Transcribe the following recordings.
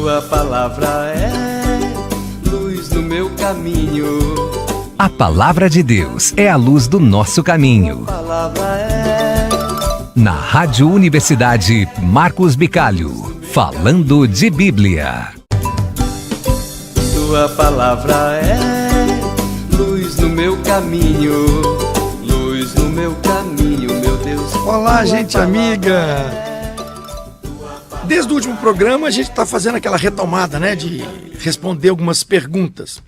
Tua palavra é luz no meu caminho. A palavra de Deus é a luz do nosso caminho. Tua palavra é. Na Rádio Universidade Marcos Bicalho, falando de Bíblia. Tua palavra é luz no meu caminho. Luz no meu caminho, meu Deus. Olá, gente amiga. Desde o último programa a gente está fazendo aquela retomada, né, de responder algumas perguntas.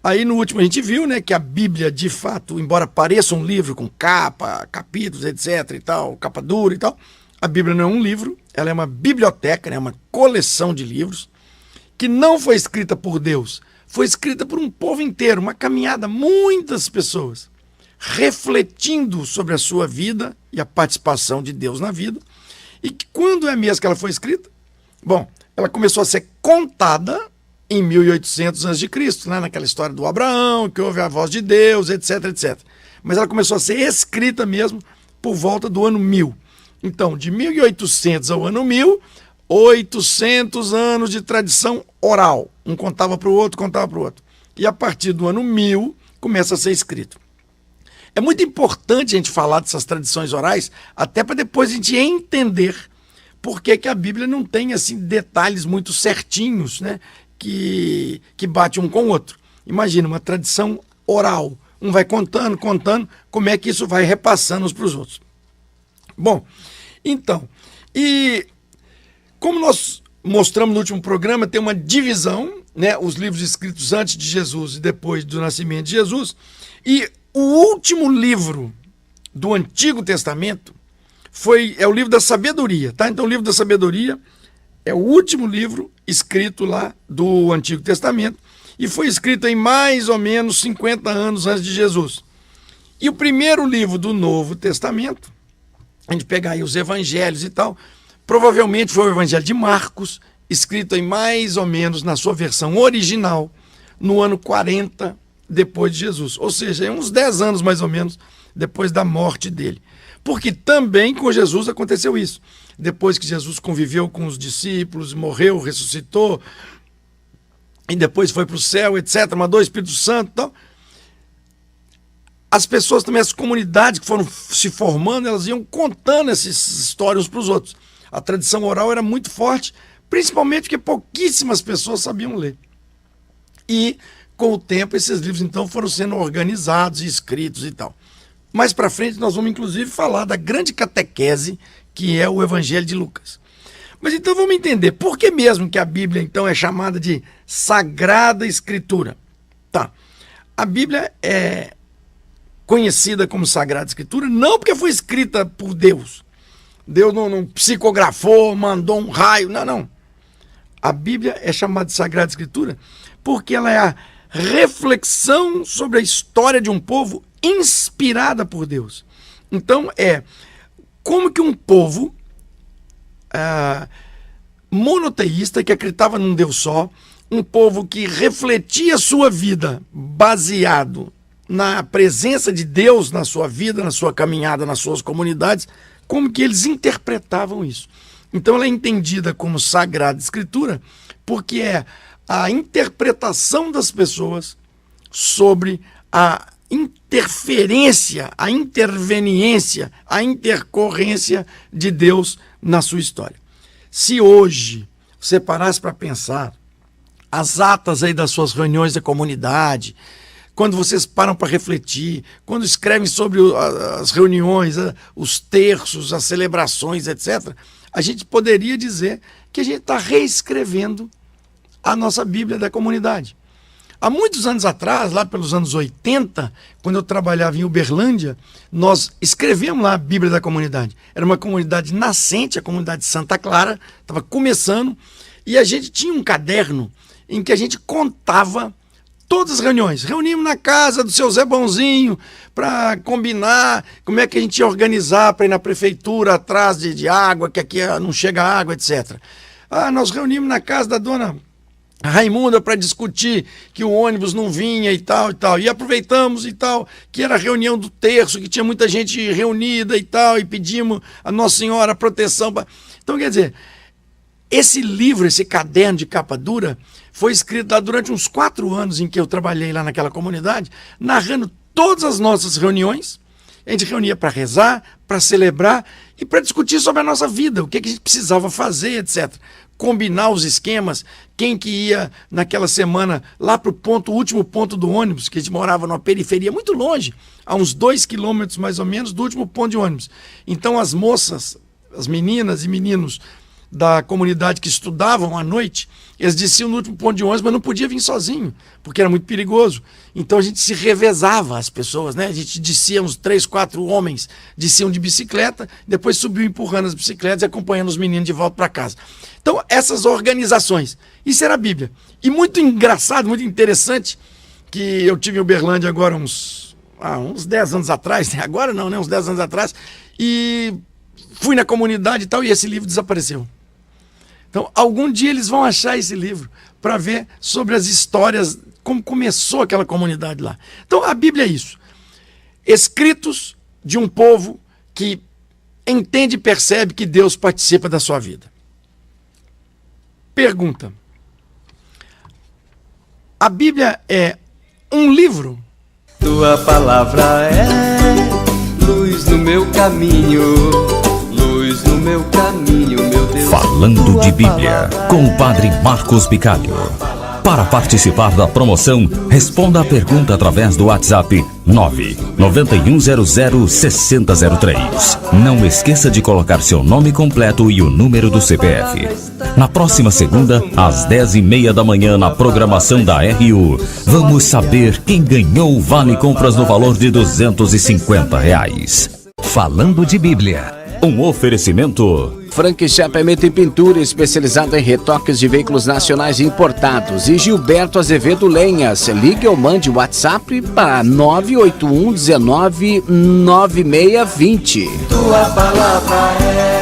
Aí no último a gente viu, né, que a Bíblia, de fato, embora pareça um livro com capa, capítulos, etc e tal, capa dura e tal, a Bíblia não é um livro, ela é uma biblioteca, né, uma coleção de livros que não foi escrita por Deus, foi escrita por um povo inteiro, uma caminhada, muitas pessoas, refletindo sobre a sua vida e a participação de Deus na vida. E que quando é mesmo que ela foi escrita? Bom, ela começou a ser contada em 1800 a.C., né? Naquela história do Abraão, que ouve a voz de Deus, etc, etc. Mas ela começou a ser escrita mesmo por volta do ano 1000. Então, de 1800 ao ano 1000, 800 anos de tradição oral. Um contava para o outro, contava para o outro. E a partir do ano 1000, começa a ser escrito. É muito importante a gente falar dessas tradições orais, até para depois a gente entender por que a Bíblia não tem assim, detalhes muito certinhos, né, que bate um com o outro. Imagina, uma tradição oral. Um vai contando, como é que isso vai repassando uns para os outros. Bom, então, e como nós mostramos no último programa, tem uma divisão, né, os livros escritos antes de Jesus e depois do nascimento de Jesus, e o último livro do Antigo Testamento é o livro da sabedoria, tá? Então o livro da sabedoria é o último livro escrito lá do Antigo Testamento e foi escrito em mais ou menos 50 anos antes de Jesus. E o primeiro livro do Novo Testamento, a gente pegar aí os evangelhos e tal, provavelmente foi o Evangelho de Marcos, escrito em mais ou menos na sua versão original, no ano 40 depois de Jesus, ou seja, uns 10 anos mais ou menos depois da morte dele. Porque também com Jesus aconteceu isso. Depois que Jesus conviveu com os discípulos, morreu, ressuscitou, e depois foi para o céu, etc., mandou o Espírito Santo e tal. As pessoas também, as comunidades que foram se formando, elas iam contando essas histórias uns para os outros. A tradição oral era muito forte, principalmente porque pouquíssimas pessoas sabiam ler. E com o tempo, esses livros, então, foram sendo organizados e escritos e tal. Mais para frente, nós vamos, inclusive, falar da grande catequese, que é o Evangelho de Lucas. Mas, então, vamos entender por que mesmo que a Bíblia, então, é chamada de Sagrada Escritura. Tá. A Bíblia é conhecida como Sagrada Escritura não porque foi escrita por Deus. Deus não psicografou, mandou um raio. Não. A Bíblia é chamada de Sagrada Escritura porque ela é a reflexão sobre a história de um povo inspirada por Deus. Então como que um povo monoteísta, que acreditava num Deus só, um povo que refletia a sua vida baseado na presença de Deus na sua vida, na sua caminhada, nas suas comunidades, como que eles interpretavam isso. Então ela é entendida como Sagrada Escritura porque é a interpretação das pessoas sobre a interferência, a interveniência, a intercorrência de Deus na sua história. Se hoje você parasse para pensar as atas aí das suas reuniões da comunidade, quando vocês param para refletir, quando escrevem sobre as reuniões, os terços, as celebrações, etc., a gente poderia dizer que a gente está reescrevendo a nossa Bíblia da comunidade. Há muitos anos atrás, lá pelos anos 80, quando eu trabalhava em Uberlândia, nós escrevemos lá a Bíblia da comunidade. Era uma comunidade nascente, a comunidade de Santa Clara, estava começando, e a gente tinha um caderno em que a gente contava todas as reuniões. Reunimos na casa do seu Zé Bonzinho para combinar como é que a gente ia organizar para ir na prefeitura atrás de água, que aqui não chega água, etc. Nós reunimos na casa da dona Raimunda para discutir que o ônibus não vinha e tal. E aproveitamos e tal, que era a reunião do terço, que tinha muita gente reunida e tal, e pedimos a Nossa Senhora a proteção. Então, quer dizer, Esse livro, esse caderno de capa dura, foi escrito lá durante uns 4 anos em que eu trabalhei lá naquela comunidade, narrando todas as nossas reuniões. A gente reunia para rezar, para celebrar e para discutir sobre a nossa vida, o que a gente precisava fazer, etc. Combinar os esquemas, quem que ia naquela semana lá para o último ponto do ônibus, que a gente morava numa periferia muito longe, a uns 2 quilômetros mais ou menos do último ponto de ônibus. Então as moças, as meninas e meninos da comunidade que estudavam à noite, eles desciam no último ponto de ônibus, mas não podia vir sozinho, porque era muito perigoso. Então a gente se revezava as pessoas, né? A gente descia, uns 3, 4 homens desciam de bicicleta, depois subiam empurrando as bicicletas e acompanhando os meninos de volta para casa. Então essas organizações, isso era a Bíblia. E muito engraçado, muito interessante, que eu tive em Uberlândia agora uns 10 anos atrás, né? Agora não, né? Uns 10 anos atrás, e fui na comunidade e tal, e esse livro desapareceu. Então, algum dia eles vão achar esse livro para ver sobre as histórias, como começou aquela comunidade lá. Então, a Bíblia é isso. Escritos de um povo que entende e percebe que Deus participa da sua vida. Pergunta. A Bíblia é um livro? Tua palavra é luz no meu caminho. Luz no meu caminho, meu Deus. Falando de Bíblia, com o Padre Marcos Bicalho. Para participar da promoção, responda a pergunta através do WhatsApp 991006003. Não esqueça de colocar seu nome completo e o número do CPF. Na próxima segunda, às 10h30 da manhã, na programação da RU, vamos saber quem ganhou o Vale Compras no valor de R$250. Falando de Bíblia. Um oferecimento. Frank Chapamento e Pintura, especializado em retoques de veículos nacionais importados. E Gilberto Azevedo Lenhas. Ligue ou mande WhatsApp para 981 19 9620. Tua palavra é